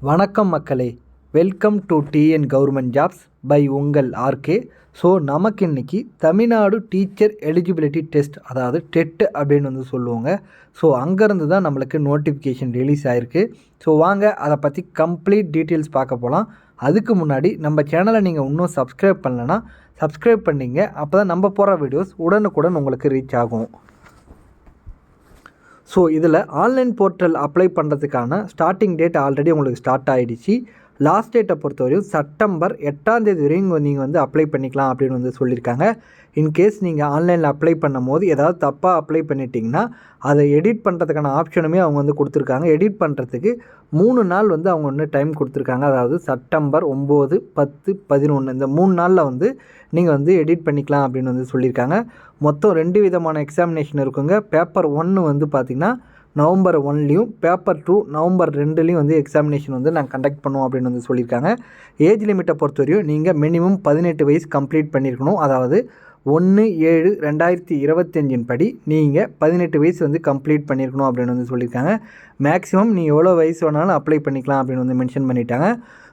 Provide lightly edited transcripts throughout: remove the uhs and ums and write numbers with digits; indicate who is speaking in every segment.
Speaker 1: வணக்கம் மக்களே, welcome to TN government jobs by உங்கள் ஆர்கே. ஸோ நமக்கு இன்றைக்கி தமிழ்நாடு டீச்சர் எலிஜிபிலிட்டி டெஸ்ட், அதாவது டெட் அப்படின்னு வந்து சொல்லுவாங்க. ஸோ அங்கேருந்து தான் நம்மளுக்கு நோட்டிஃபிகேஷன் ரிலீஸ் ஆகிருக்கு. ஸோ வாங்க அதை பற்றி கம்ப்ளீட் டீட்டெயில்ஸ் பார்க்க போகலாம். அதுக்கு முன்னாடி நம்ம சேனலை நீங்கள் இன்னும் சப்ஸ்கிரைப் பண்ணலைன்னா சப்ஸ்கிரைப் பண்ணிங்க. அப்போ தான் நம்ம போகிற வீடியோஸ் உடனுக்குடன் உங்களுக்கு ரீச் ஆகும். ஸோ இதில் ஆன்லைன் போர்ட்டல் அப்ளை பண்ணுறதுக்கான ஸ்டார்டிங் டேட் ஆல்ரெடி உங்களுக்கு ஸ்டார்ட் ஆகிடுச்சு. லாஸ்ட் டேட்டை பொறுத்தவரையும் செப்டம்பர் 8 வரையும் நீங்கள் வந்து அப்ளை பண்ணிக்கலாம் அப்படின்னு வந்து சொல்லியிருக்காங்க. இன்கேஸ் நீங்கள் ஆன்லைனில் அப்ளை பண்ணும் போது ஏதாவது தப்பாக அப்ளை பண்ணிட்டீங்கன்னா அதை எடிட் பண்ணுறதுக்கான ஆப்ஷனுமே அவங்க வந்து கொடுத்துருக்காங்க. எடிட் பண்ணுறதுக்கு 3 நாள் வந்து அவங்க வந்து டைம் கொடுத்துருக்காங்க. அதாவது செப்டம்பர் 9, 10, 11 இந்த 3 நாளில் வந்து நீங்கள் வந்து எடிட் பண்ணிக்கலாம் அப்படின்னு வந்து சொல்லியிருக்காங்க. மொத்தம் 2 விதமான எக்ஸாமினேஷன் இருக்குங்க. பேப்பர் 1 வந்து பார்த்திங்கன்னா நவம்பர் 1லேயும், பேப்பர் 2 நவம்பர் 2லேயும் வந்து எக்ஸாமினேஷன் வந்து நாங்கள் கண்டக்ட் பண்ணுவோம் அப்படின்னு வந்து சொல்லியிருக்காங்க. ஏஜ் லிமிட்டை பொறுத்தவரையும் நீங்கள் மினிமம் 18 வயசு கம்ப்ளீட் பண்ணியிருக்கணும். அதாவது 1/7/2025 படி நீங்கள் 18 வயசு வந்து கம்ப்ளீட் பண்ணியிருக்கணும் அப்படின்னு வந்து சொல்லியிருக்காங்க. மேக்ஸிமம் நீங்கள் எவ்வளோ வயசு வேணாலும் அப்ளை பண்ணிக்கலாம் அப்படின்னு வந்து மென்ஷன் பண்ணிட்டாங்க.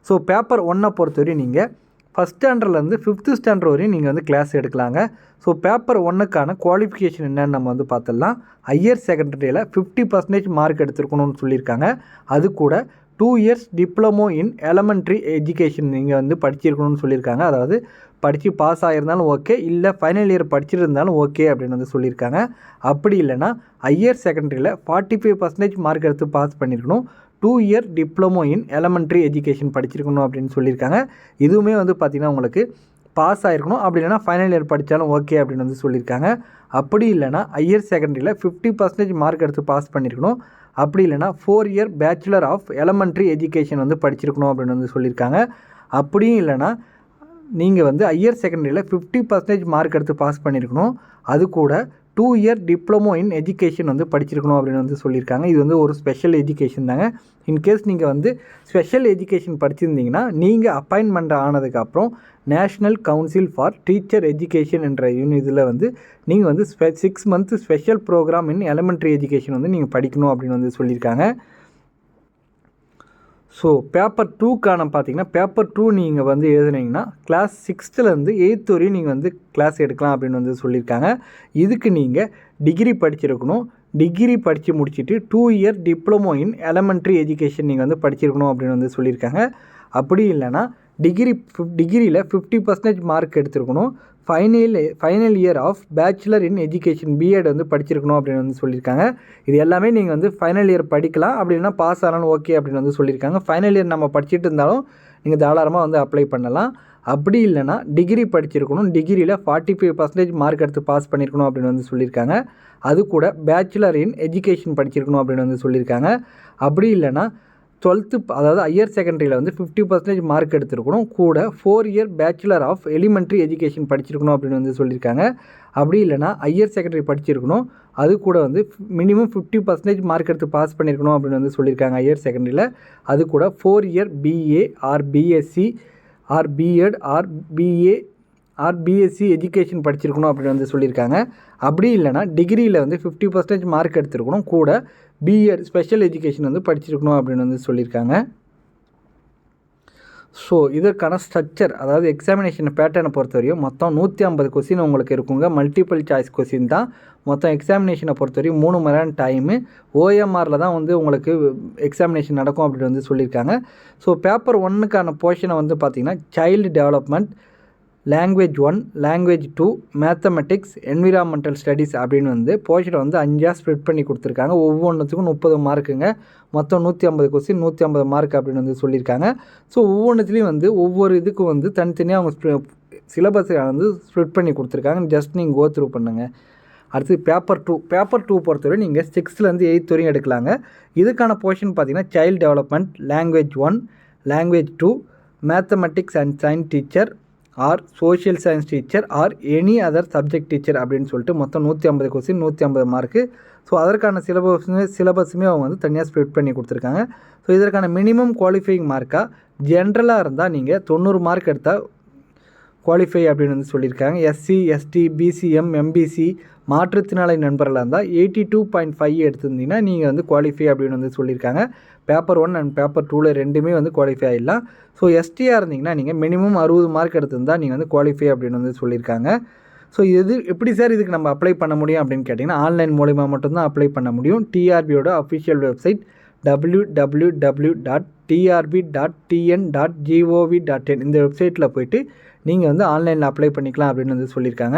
Speaker 1: ஸோ பேப்பர் 1 பொறுத்தவரையும் நீங்கள் ஃபஸ்ட் ஸ்டாண்டர்ட்லேருந்து 5th ஸ்டாண்டர்ட் வரையும் நீங்கள் வந்து கிளாஸ் எடுக்கலாங்க. ஸோ பேப்பர் 1க்கான குவாலிஃபிகேஷன் என்னன்னு நம்ம வந்து பார்த்துடலாம். ஹையர் செகண்டரியில் 50% மார்க் எடுத்துருக்கணும்னு சொல்லியிருக்காங்க. அது கூட 2 years diploma in elementary education நீங்கள் வந்து படிச்சிருக்கணும்னு சொல்லியிருக்காங்க. அதாவது படித்து பாஸ் ஆகியிருந்தாலும் ஓகே, இல்லை ஃபைனல் இயர் படிச்சிருந்தாலும் ஓகே அப்படின்னு வந்து சொல்லியிருக்காங்க. அப்படி இல்லைனா ஹையர் செகண்டரியில் 45% மார்க் எடுத்து பாஸ் பண்ணியிருக்கணும். 2 year diploma in elementary education படிச்சிருக்கணும் அப்படின்னு சொல்லியிருக்காங்க. இதுவுமே வந்து பார்த்திங்கன்னா உங்களுக்கு பாஸ் ஆகிருக்கணும். அப்படி இல்லைனா ஃபைனல் இயர் படித்தாலும் ஓகே அப்படின்னு வந்து சொல்லியிருக்காங்க. அப்படி இல்லைனா ஹையர் செகண்டரியில் 50% மார்க் எடுத்து பாஸ் பண்ணியிருக்கணும். அப்படி இல்லைனா 4 year bachelor of elementary education வந்து படிச்சிருக்கணும் அப்படின்னு வந்து சொல்லியிருக்காங்க. அப்படியும் இல்லைனா நீங்கள் வந்து ஹையர் செகண்டரியில் 50% மார்க் எடுத்து பாஸ் பண்ணியிருக்கணும். அது கூட 2 year டிப்ளமோ இன் எஜுகேஷன் வந்து படிச்சிருக்கணும் அப்படின்னு வந்து சொல்லியிருக்காங்க. இது வந்து ஒரு ஸ்பெஷல் எஜுகேஷன் தாங்க. இன்கேஸ் நீங்கள் வந்து ஸ்பெஷல் எஜுகேஷன் படிச்சிருந்தீங்கன்னா நீங்கள் அப்பாயின்மெண்ட் ஆனதுக்கப்புறம் national council for teacher education என்ற இதில் வந்து நீங்கள் வந்து 6 month ஸ்பெஷல் ப்ரோக்ராம் இன் எலமெண்ட்ரி எஜுகேஷன் வந்து நீங்கள் படிக்கணும் அப்படின்னு வந்து சொல்லியிருக்காங்க. ஸோ பேப்பர் 2க்கான பார்த்தீங்கன்னா பேப்பர் 2 நீங்கள் வந்து எழுதுனீங்கன்னா கிளாஸ் 6th 8th வரையும் நீங்கள் வந்து கிளாஸ் எடுக்கலாம் அப்படின்னு வந்து சொல்லியிருக்காங்க. இதுக்கு நீங்கள் டிகிரி படிச்சிருக்கணும். டிகிரி படித்து முடிச்சுட்டு 2 year diploma in elementary education நீங்கள் வந்து படிச்சிருக்கணும் அப்படின்னு வந்து சொல்லியிருக்காங்க. அப்படி இல்லைனா டிகிரியில் 50% மார்க் எடுத்துருக்கணும். Final year of bachelor in education BEd வந்து படிச்சிருக்கணும் அப்படின்னு வந்து சொல்லியிருக்காங்க. இது எல்லாமே நீங்கள் வந்து ஃபைனல் இயர் படிக்கலாம். அப்படி இல்லைனா பாஸ் ஆனாலும் ஓகே அப்படின்னு வந்து சொல்லியிருக்காங்க. ஃபைனல் இயர் நம்ம படிச்சுட்டு இருந்தாலும் நீங்கள் தாராளமாக வந்து அப்ளை பண்ணலாம். அப்படி இல்லைனா டிகிரி படிச்சிருக்கணும். டிகிரியில் 45% மார்க் எடுத்து பாஸ் பண்ணியிருக்கணும் அப்படின்னு வந்து சொல்லியிருக்காங்க. அது கூட பேச்சுலர் இன் எஜுகேஷன் படிச்சிருக்கணும் அப்படின்னு வந்து சொல்லியிருக்காங்க. அப்படி இல்லைனா 12th அதாவது ஹையர் செகண்டரியில் வந்து 50% மார்க் எடுத்துருக்கணும். கூட 4 year bachelor of elementary education படிச்சிருக்கணும் அப்படின்னு வந்து சொல்லியிருக்காங்க. அப்படி இல்லைனா ஹையர் செகண்டரி படிச்சிருக்கணும். அது கூட வந்து மினிமம் 50% மார்க் எடுத்து பாஸ் பண்ணியிருக்கணும் அப்படின்னு வந்து சொல்லியிருக்காங்க ஹையர் செகண்டரியில். அது கூட 4 year BA or BSc or BEd or BA or BSc education படிச்சிருக்கணும் அப்படின்னு வந்து சொல்லியிருக்காங்க. அப்படி இல்லைனா டிகிரியில் வந்து 50% மார்க் எடுத்துருக்கணும். கூட பிஎட் ஸ்பெஷல் எஜுகேஷன் வந்து படிச்சிருக்கணும் அப்படின்னு வந்து சொல்லியிருக்காங்க. ஸோ இதற்கான ஸ்ட்ரக்சர், அதாவது எக்ஸாமினேஷன் பேட்டர்னை பொறுத்தவரையும் மொத்தம் 150 கொஸ்டின் உங்களுக்கு இருக்குங்க. மல்டிபிள் சாய்ஸ் கொஸ்டின் தான். மொத்தம் எக்ஸாமினேஷனை பொறுத்தவரையும் 3 மணி நேரம் டைமு. ஓஎம்ஆரில் தான் வந்து உங்களுக்கு எக்ஸாமினேஷன் நடக்கும் அப்படின்னு வந்து சொல்லியிருக்காங்க. ஸோ பேப்பர் 1க்கான போர்ஷனை வந்து பார்த்திங்கன்னா child development, language 1, language 2, mathematics, environmental studies அப்படின்னு வந்து போர்ஷனை வந்து 5ஆக ஸ்ப்ளிட் பண்ணி கொடுத்துருக்காங்க. ஒவ்வொன்றுத்துக்கும் 30 மார்க்குங்க. மொத்தம் 150 கொஸ்டின் 150 மார்க் அப்படின்னு வந்து சொல்லியிருக்காங்க. ஸோ ஒவ்வொன்றுத்துலேயும் வந்து ஒவ்வொரு இதுக்கும் வந்து தனித்தனியாக அவங்க சிலபஸை வந்து ஸ்ப்ளிட் பண்ணி கொடுத்துருக்காங்க. ஜஸ்ட் நீங்கள் கோ த்ரூ பண்ணுங்கள். அடுத்து பேப்பர் 2 பொறுத்தவரை நீங்கள் 6th 8th வரையும் எடுக்கலாங்க. இதுக்கான போர்ஷன் பார்த்திங்கன்னா child development, language 1, language 2, mathematics and science teacher or social science teacher or any other subject teacher அப்படின்னு சொல்லிட்டு மொத்தம் 150 கொஸ்டின் 150 மார்க்கு. ஸோ அதற்கான சிலபஸுமே அவங்க வந்து தனியாக ஸ்ப்ளிட் பண்ணி கொடுத்துருக்காங்க. ஸோ இதற்கான மினிமம் குவாலிஃபையிங் மார்க்காக ஜென்ரலாக இருந்தால் நீங்கள் 90 மார்க் எடுத்தால் குவாலிஃபை அப்படின்னு வந்து சொல்லியிருக்காங்க. எஸ்சி, எஸ்டி, பிசிஎம், எம்பிசி மாற்றுத்திறனாளி நண்பர்களாக இருந்தால் 82.5 எடுத்திருந்தீங்கன்னா நீங்கள் வந்து குவாலிஃபை அப்படின்னு வந்து சொல்லியிருக்காங்க. பேப்பர் 1 அண்ட் பேப்பர் 2ல் ரெண்டுமே வந்து குவாலிஃபை ஆகிடலாம். ஸோ எஸ்டியாக இருந்தீங்கன்னா நீங்கள் மினிமம் 60 மார்க் எடுத்திருந்தால் நீங்கள் வந்து குவாலிஃபை அப்படின்னு வந்து சொல்லியிருக்காங்க. ஸோ இது எப்படி சார் இதுக்கு நம்ம அப்ளை பண்ண முடியும் அப்படின்னு கேட்டிங்கன்னா ஆன்லைன் மூலிமா மட்டும்தான் அப்ளை பண்ண முடியும். டிஆர்பியோட அஃபிஷியல் வெப்சைட் www.trb.tn.gov.in இந்த வெப்சைட்டில் போய்ட்டு நீங்கள் வந்து ஆன்லைனில் அப்ளை பண்ணிக்கலாம் அப்படின்னு வந்து சொல்லியிருக்காங்க.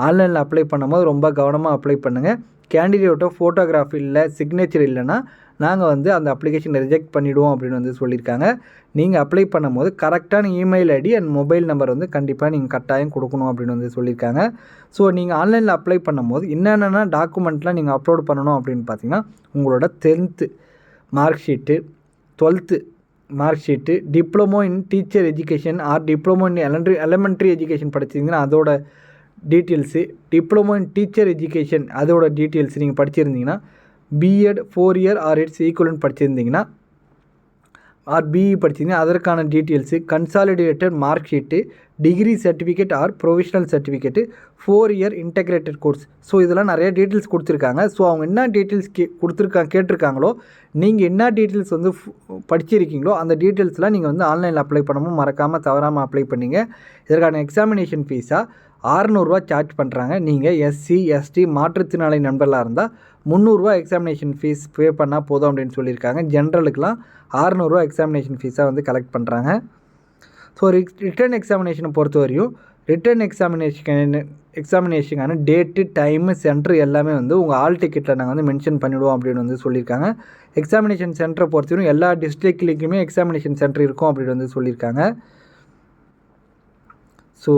Speaker 1: ஆன்லைனில் அப்ளை பண்ணும்போது ரொம்ப கவனமாக அப்ளை பண்ணுங்கள். கேண்டிடேட்டோ ஃபோட்டோகிராஃபி இல்லை, சிக்னேச்சர் இல்லைன்னா நாங்கள் வந்து அந்த அப்ளிகேஷனை ரிஜெக்ட் பண்ணிவிடுவோம் அப்படின்னு வந்து சொல்லியிருக்காங்க. நீங்கள் அப்ளை பண்ணும்போது கரெக்டான email ID and mobile number வந்து கண்டிப்பாக நீங்கள் கட்டாயம் கொடுக்கணும் அப்படின்னு வந்து சொல்லியிருக்காங்க. ஸோ நீங்கள் ஆன்லைனில் அப்ளை பண்ணும்போது என்னென்ன டாக்குமெண்ட்லாம் நீங்கள் அப்லோட் பண்ணணும் அப்படின்னு பார்த்தீங்கன்னா உங்களோட 10th mark sheet, 12th mark sheet, diploma in teacher education or diploma in elementary education படிச்சிருந்தீங்கன்னா அதோட details, diploma in teacher education அதோட டீட்டெயில்ஸ் நீங்கள் படிச்சிருந்தீங்கன்னா, BEd 4 year or it's equivalent படிச்சிருந்தீங்கன்னா ஆர் பிஇ படிச்சிங்கன்னா அதற்கான details, consolidated mark sheet, degree certificate or provisional certificate, 4 year integrated course. So இதெல்லாம் நிறைய டீட்டெயில்ஸ் கொடுத்துருக்காங்க. ஸோ அவங்க என்ன டீட்டெயில்ஸ் கேட்டிருக்காங்களோ நீங்கள் என்ன டீட்டெயில்ஸ் வந்து படிச்சிருக்கீங்களோ அந்த டீட்டெயில்ஸ்லாம் நீங்கள் வந்து ஆன்லைனில் அப்ளை பண்ணவும் மறக்காமல் தவறாமல் அப்ளை பண்ணிங்க. இதற்கான எக்ஸாமினேஷன் ஃபீஸாக 600 ரூபா சார்ஜ் பண்ணுறாங்க. நீங்கள் எஸ்சி, எஸ்டி மாற்றுத்திறனாளி நண்பர்களாக இருந்தால் 300 ரூபா எக்ஸாமினேஷன் ஃபீஸ் பே பண்ணால் போதும் அப்படின்னு சொல்லியிருக்காங்க. ஜென்ரலுக்குலாம் 600 ரூபா எக்ஸாமினேஷன் ஃபீஸாக வந்து கலெக்ட் பண்ணுறாங்க. ஸோ ரிட்டன் எக்ஸாமினேஷனை பொறுத்த வரையும் ரிட்டன் எக்ஸாமினேஷனுக்கான டேட்டு, டைமு, சென்டர் எல்லாமே வந்து உங்கள் ஆல் டிக்கெட்டில் நாங்கள் வந்து மென்ஷன் பண்ணிவிடுவோம் அப்படின்னு வந்து சொல்லியிருக்காங்க. எக்ஸாமினேஷன் சென்டரை பொறுத்தவரையும் எல்லா டிஸ்ட்ரிக்ட்லேயுமே எக்ஸாமினேஷன் சென்டர் இருக்கும் அப்படின்னு வந்து சொல்லியிருக்காங்க. ஸோ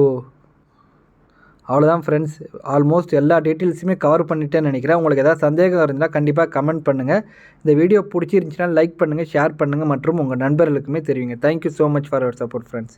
Speaker 1: அவ்வளோதான் ஃப்ரெண்ட்ஸ், ஆல்மோஸ்ட் எல்லா டீட்டெயில்ஸுமே கவர் பண்ணிட்டேன்னு நினைக்கிறேன். உங்களுக்கு ஏதாவது சந்தேகம் இருந்தால் கண்டிப்பாக கமெண்ட் பண்ணுங்கள். இந்த வீடியோ பிடிச்சிருந்துச்சுன்னா லைக் பண்ணுங்கள், ஷேர் பண்ணுங்கள் மற்றும் உங்கள் நண்பர்களுக்குமே தெரிவிங்க. Thank you so much for your support friends.